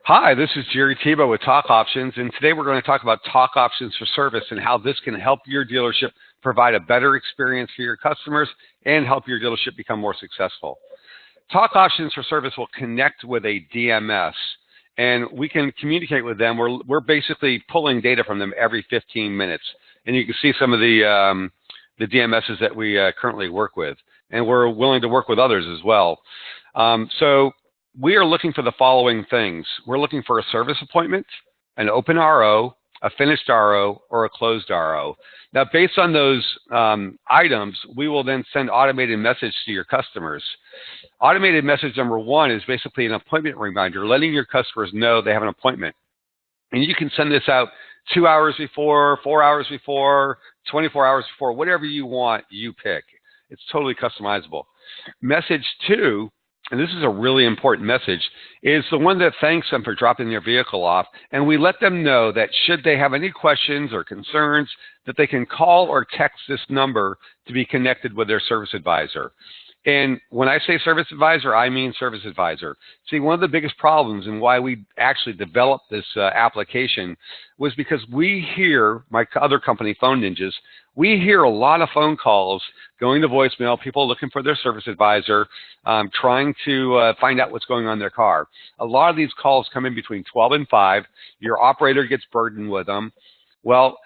Hi, this is Jerry Tebow with Talk Options, and today we're going to talk about Talk Options for Service and how this can help your dealership provide a better experience for your customers and help your dealership become more successful. Talk Options for Service will connect with a DMS, and we can communicate with them. We're basically pulling data from them every 15 minutes, and you can see some of the DMSs that we currently work with, and we're willing to work with others as well. So we are looking for the following things. We're looking for a service appointment, an open RO, a finished RO, or a closed RO. Now, based on those items, we will then send automated message to your customers. Automated message number one is basically an appointment reminder, letting your customers know they have an appointment. And you can send this out 2 hours before, 4 hours before, 24 hours before, whatever you want, you pick. It's totally customizable. Message two, and this is a really important message, is the one that thanks them for dropping their vehicle off, and we let them know that should they have any questions or concerns, that they can call or text this number to be connected with their service advisor. And when I say service advisor, I mean service advisor. See, one of the biggest problems and why we actually developed this application was because we hear, my other company, Phone Ninjas, we hear a lot of phone calls going to voicemail, people looking for their service advisor, trying to find out what's going on in their car. A lot of these calls come in between 12 and 5. Your operator gets burdened with them. Well,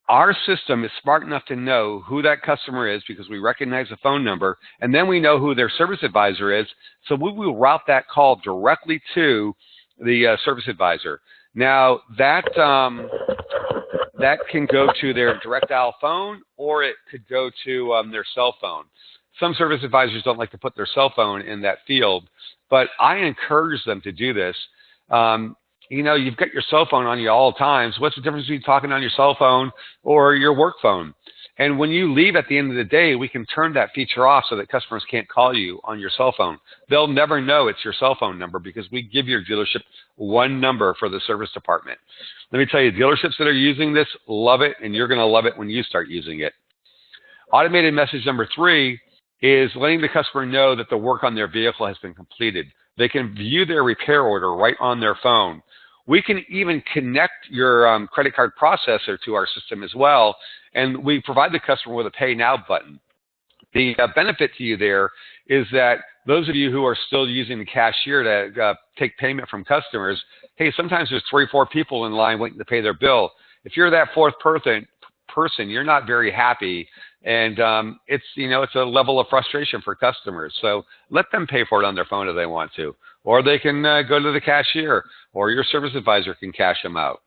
our system is smart enough to know who that customer is because we recognize the phone number, and then we know who their service advisor is, so we will route that call directly to the service advisor. Now, that can go to their direct dial phone, or it could go to their cell phone. Some service advisors don't like to put their cell phone in that field, but I encourage them to do this. You know, you've got your cell phone on you all the time. So what's the difference between talking on your cell phone or your work phone? And when you leave at the end of the day, we can turn that feature off so that customers can't call you on your cell phone. They'll never know it's your cell phone number because we give your dealership one number for the service department. Let me tell you, dealerships that are using this love it, and you're going to love it when you start using it. Automated message number three is letting the customer know that the work on their vehicle has been completed. They can view their repair order right on their phone. We can even connect your credit card processor to our system as well, and we provide the customer with a Pay Now button. The benefit to you there is that those of you who are still using the cashier to take payment from customers, hey, sometimes there's 3 or 4 people in line waiting to pay their bill. If you're that fourth person, you're not very happy, and it's a level of frustration for customers. So let them pay for it on their phone if they want to, or they can go to the cashier, or your service advisor can cash them out.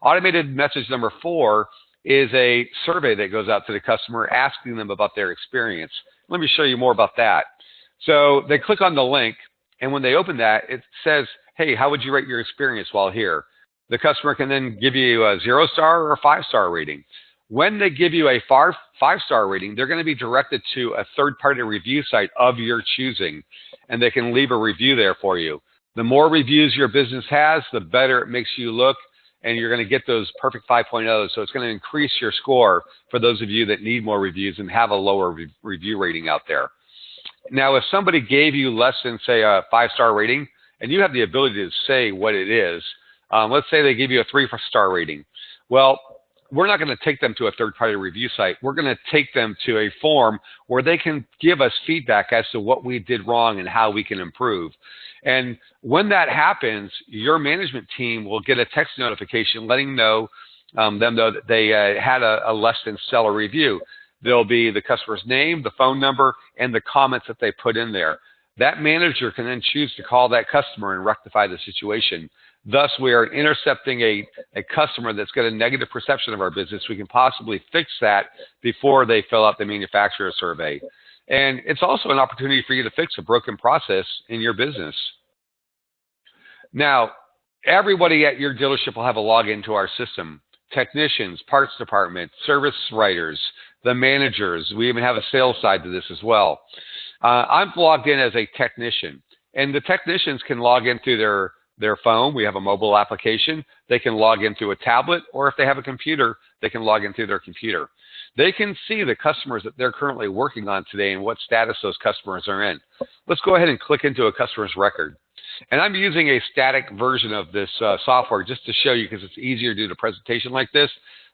Automated message number 4 is a survey that goes out to the customer asking them about their experience. Let me show you more about that. So they click on the link, and when they open that, it says, hey, how would you rate your experience while here? The customer can then give you a 0-star or a 5-star rating. When they give you a 5-star rating, they're going to be directed to a third-party review site of your choosing, and they can leave a review there for you. The more reviews your business has, the better it makes you look, and you're going to get those perfect 5.0s. So it's going to increase your score for those of you that need more reviews and have a lower review rating out there. Now, if somebody gave you less than, say, a 5-star rating, and you have the ability to say what it is, let's say they give you a 3-star rating. Well, we're not going to take them to a third-party review site. We're going to take them to a form where they can give us feedback as to what we did wrong and how we can improve. And when that happens, your management team will get a text notification letting them know that they had a less than stellar review. There'll be the customer's name, the phone number, and the comments that they put in there. That manager can then choose to call that customer and rectify the situation. Thus, we are intercepting a customer that's got a negative perception of our business. We can possibly fix that before they fill out the manufacturer survey. And it's also an opportunity for you to fix a broken process in your business. Now, everybody at your dealership will have a login to our system. Technicians, parts department, service writers, the managers. We even have a sales side to this as well. I'm logged in as a technician, and the technicians can log in through their phone. We have a mobile application. They can log in through a tablet, or if they have a computer, they can log in through their computer. They can see the customers that they're currently working on today and what status those customers are in. Let's go ahead and click into a customer's record. And I'm using a static version of this software just to show you because it's easier to do a presentation like this.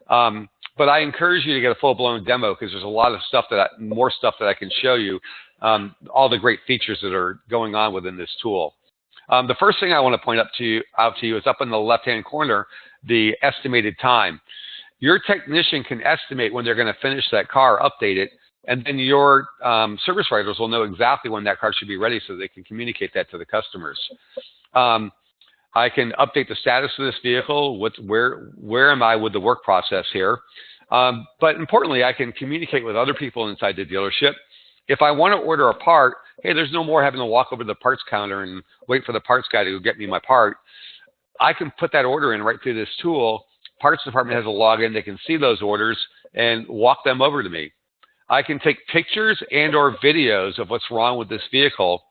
But I encourage you to get a full-blown demo because there's a lot of stuff more stuff that I can show you, all the great features that are going on within this tool. The first thing I want to point out to you is up in the left-hand corner, the estimated time. Your technician can estimate when they're going to finish that car, update it, and then your service writers will know exactly when that car should be ready so they can communicate that to the customers. I can update the status of this vehicle, where am I with the work process here. But importantly, I can communicate with other people inside the dealership. If I want to order a part, hey, there's no more having to walk over to the parts counter and wait for the parts guy to go get me my part. I can put that order in right through this tool. Parts department has a login. They can see those orders and walk them over to me. I can take pictures and or videos of what's wrong with this vehicle.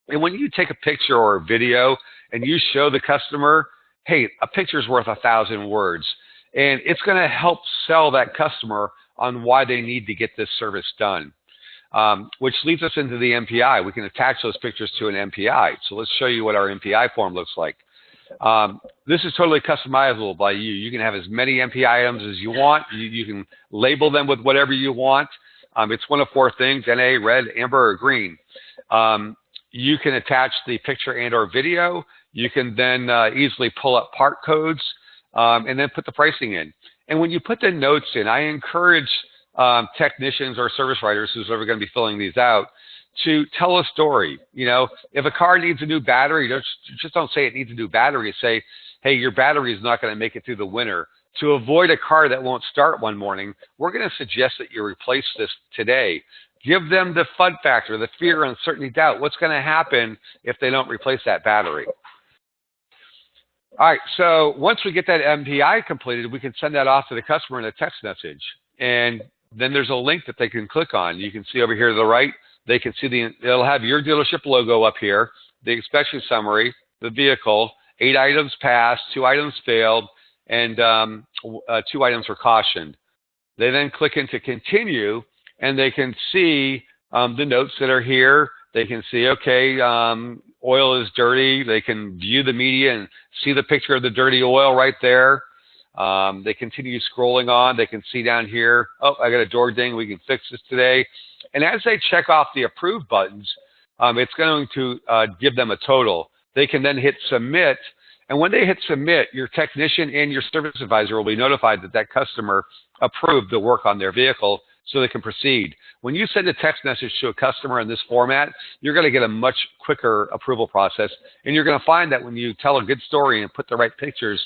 And when you take a picture or a video and you show the customer, hey, a picture's worth 1,000 words. And it's going to help sell that customer on why they need to get this service done. Which leads us into the MPI. We can attach those pictures to an MPI. So let's show you what our MPI form looks like. This is totally customizable by you. You can have as many MPI items as you want. You can label them with whatever you want. It's one of 4 things, NA, red, amber, or green. You can attach the picture and or video. You can then easily pull up part codes and then put the pricing in. And when you put the notes in, I encourage technicians or service writers who's ever going to be filling these out to tell a story. You know, if a car needs a new battery, just don't say it needs a new battery. Say, hey, your battery is not going to make it through the winter. To avoid a car that won't start one morning, we're going to suggest that you replace this today. Give them the FUD factor, the fear, uncertainty, doubt. What's going to happen if they don't replace that battery? All right, so once we get that MPI completed, we can send that off to the customer in a text message. And then there's a link that they can click on. You can see over here to the right, they can see it'll have your dealership logo up here, the inspection summary, the vehicle, 8 items passed, 2 items failed, and 2 items were cautioned. They then click into continue, and they can see the notes that are here. They can see, okay, oil is dirty. They can view the media and see the picture of the dirty oil right there. They continue scrolling on. They can see down here, oh, I got a door ding. We can fix this today. And as they check off the approved buttons, it's going to give them a total. They can then hit submit. And when they hit submit, your technician and your service advisor will be notified that that customer approved the work on their vehicle so they can proceed. When you send a text message to a customer in this format, you're going to get a much quicker approval process. And you're going to find that when you tell a good story and put the right pictures,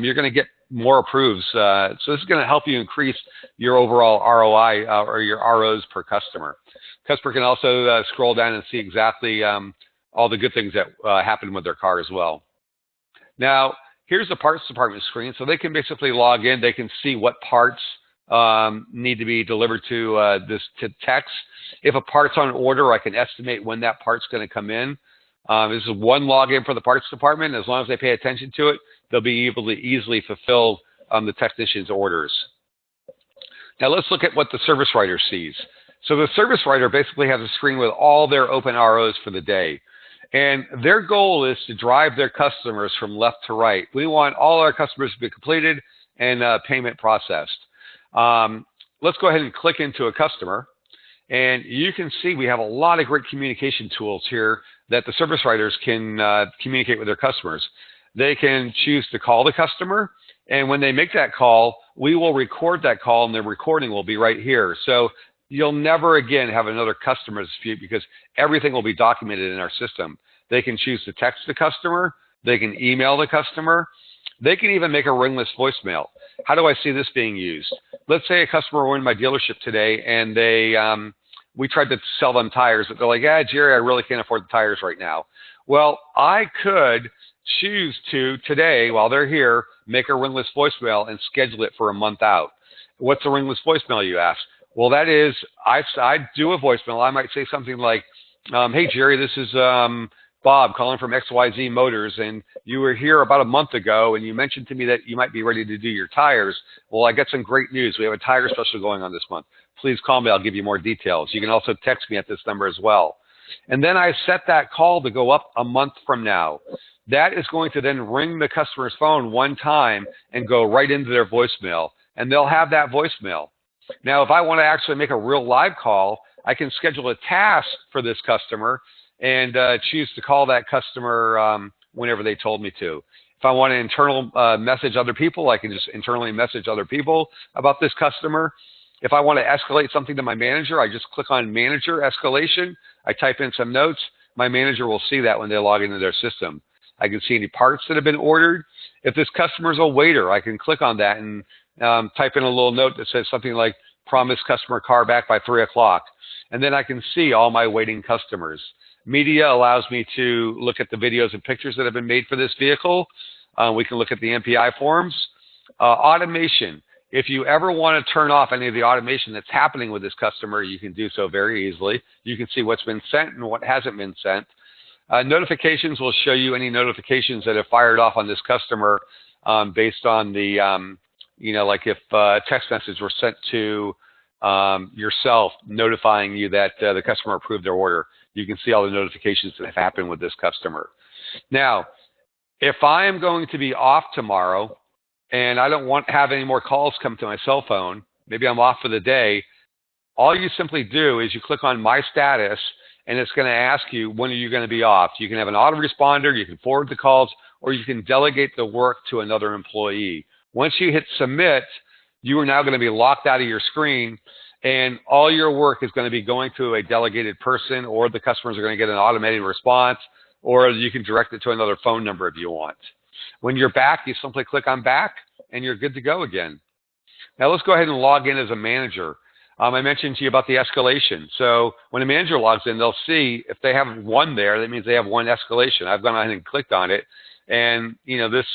you're going to get more approves. So this is going to help you increase your overall ROI or your ROs per customer. Customer can also scroll down and see exactly all the good things that happen with their car as well. Now, here's the parts department screen. So they can basically log in. They can see what parts need to be delivered to text. If a part's on order, I can estimate when that part's going to come in. This is one login for the parts department. As long as they pay attention to it, they'll be able to easily fulfill the technician's orders. Now let's look at what the service writer sees. So the service writer basically has a screen with all their open ROs for the day. And their goal is to drive their customers from left to right. We want all our customers to be completed and payment processed. Let's go ahead and click into a customer. And you can see we have a lot of great communication tools here that the service writers can communicate with their customers. They can choose to call the customer. And when they make that call, we will record that call, and the recording will be right here. So you'll never again have another customer dispute because everything will be documented in our system. They can choose to text the customer. They can email the customer. They can even make a ringless voicemail. How do I see this being used? Let's say a customer went in my dealership today and we tried to sell them tires, but they're like, yeah, Jerry, I really can't afford the tires right now. Well, I could choose to today, while they're here, make a ringless voicemail and schedule it for a month out. What's a ringless voicemail, you ask? Well, that is, I do a voicemail. I might say something like, hey, Jerry, this is Bob calling from XYZ Motors, and you were here about a month ago, and you mentioned to me that you might be ready to do your tires. Well, I got some great news. We have a tire special going on this month. Please call me. I'll give you more details. You can also text me at this number as well. And then I set that call to go up a month from now. That is going to then ring the customer's phone one time and go right into their voicemail, and they'll have that voicemail. Now, if I want to actually make a real live call, I can schedule a task for this customer and choose to call that customer whenever they told me to. If I want to internal message other people, I can just internally message other people about this customer. If I want to escalate something to my manager, I just click on Manager Escalation. I type in some notes. My manager will see that when they log into their system. I can see any parts that have been ordered. If this customer is a waiter, I can click on that and type in a little note that says something like, promise customer car back by 3 o'clock. And then I can see all my waiting customers. Media allows me to look at the videos and pictures that have been made for this vehicle. We can look at the MPI forms. Automation. If you ever want to turn off any of the automation that's happening with this customer, you can do so very easily. You can see what's been sent and what hasn't been sent. Notifications will show you any notifications that have fired off on this customer based on the, like if a text message were sent to yourself notifying you that the customer approved their order. You can see all the notifications that have happened with this customer. Now, if I am going to be off tomorrow and I don't want to have any more calls come to my cell phone, maybe I'm off for the day, all you simply do is you click on My Status, and it's going to ask you, when are you going to be off? You can have an autoresponder, you can forward the calls, or you can delegate the work to another employee. Once you hit Submit, you are now going to be locked out of your screen, and all your work is going to be going to a delegated person, or the customers are going to get an automated response, or you can direct it to another phone number if you want. When you're back, you simply click on Back, and you're good to go again. Now let's go ahead and log in as a manager. I mentioned to you about the escalation. So when a manager logs in, they'll see if they have one there, that means they have one escalation. I've gone ahead and clicked on it, and this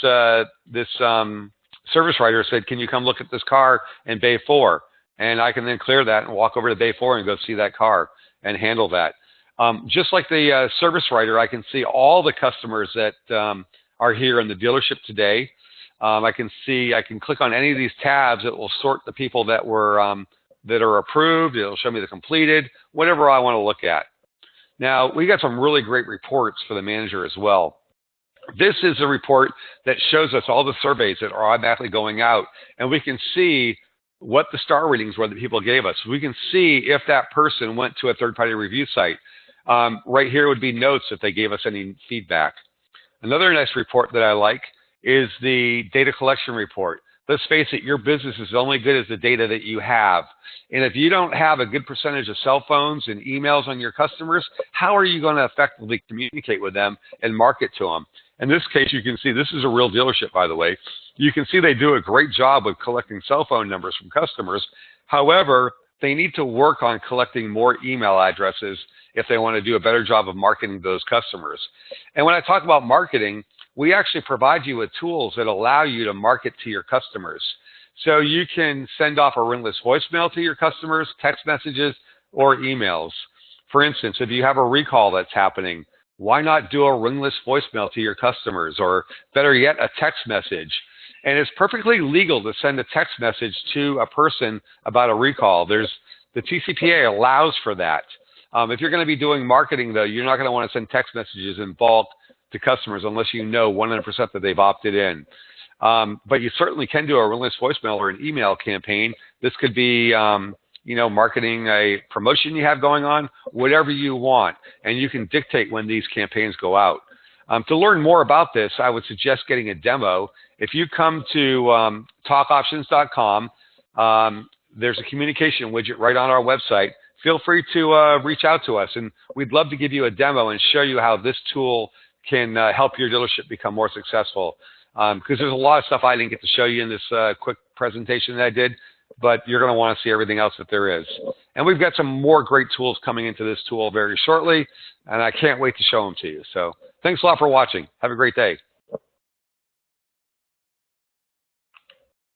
service writer said, can you come look at this car in Bay 4? And I can then clear that and walk over to Bay 4 and go see that car and handle that. Just like the service writer, I can see all the customers that are here in the dealership today. I can click on any of these tabs. It will sort the people that were that are approved. It'll show me the completed, whatever I want to look at. Now, we got some really great reports for the manager as well. This is a report that shows us all the surveys that are automatically going out, and we can see what the star ratings were that people gave us. We can see if that person went to a third-party review site. Right here would be notes if they gave us any feedback. Another nice report that I like is the data collection report. Let's face it, your business is only good as the data that you have. And if you don't have a good percentage of cell phones and emails on your customers, how are you going to effectively communicate with them and market to them? In this case, you can see this is a real dealership, by the way. You can see they do a great job with collecting cell phone numbers from customers. However, they need to work on collecting more email addresses if they want to do a better job of marketing those customers. And when I talk about marketing, we actually provide you with tools that allow you to market to your customers. So you can send off a ringless voicemail to your customers, text messages, or emails. For instance, if you have a recall that's happening, why not do a ringless voicemail to your customers, or better yet, a text message? And it's perfectly legal to send a text message to a person about a recall. The TCPA allows for that. If you're going to be doing marketing, though, you're not going to want to send text messages in bulk to customers unless you know 100% that they've opted in. But you certainly can do a ringless voicemail or an email campaign. This could be, marketing a promotion you have going on, whatever you want, and you can dictate when these campaigns go out. To learn more about this, I would suggest getting a demo. If you come to talkoptions.com, there's a communication widget right on our website. Feel free to reach out to us, and we'd love to give you a demo and show you how this tool can help your dealership become more successful. Because there's a lot of stuff I didn't get to show you in this quick presentation that I did, but you're going to want to see everything else that there is. And we've got some more great tools coming into this tool very shortly, and I can't wait to show them to you. So thanks a lot for watching. Have a great day.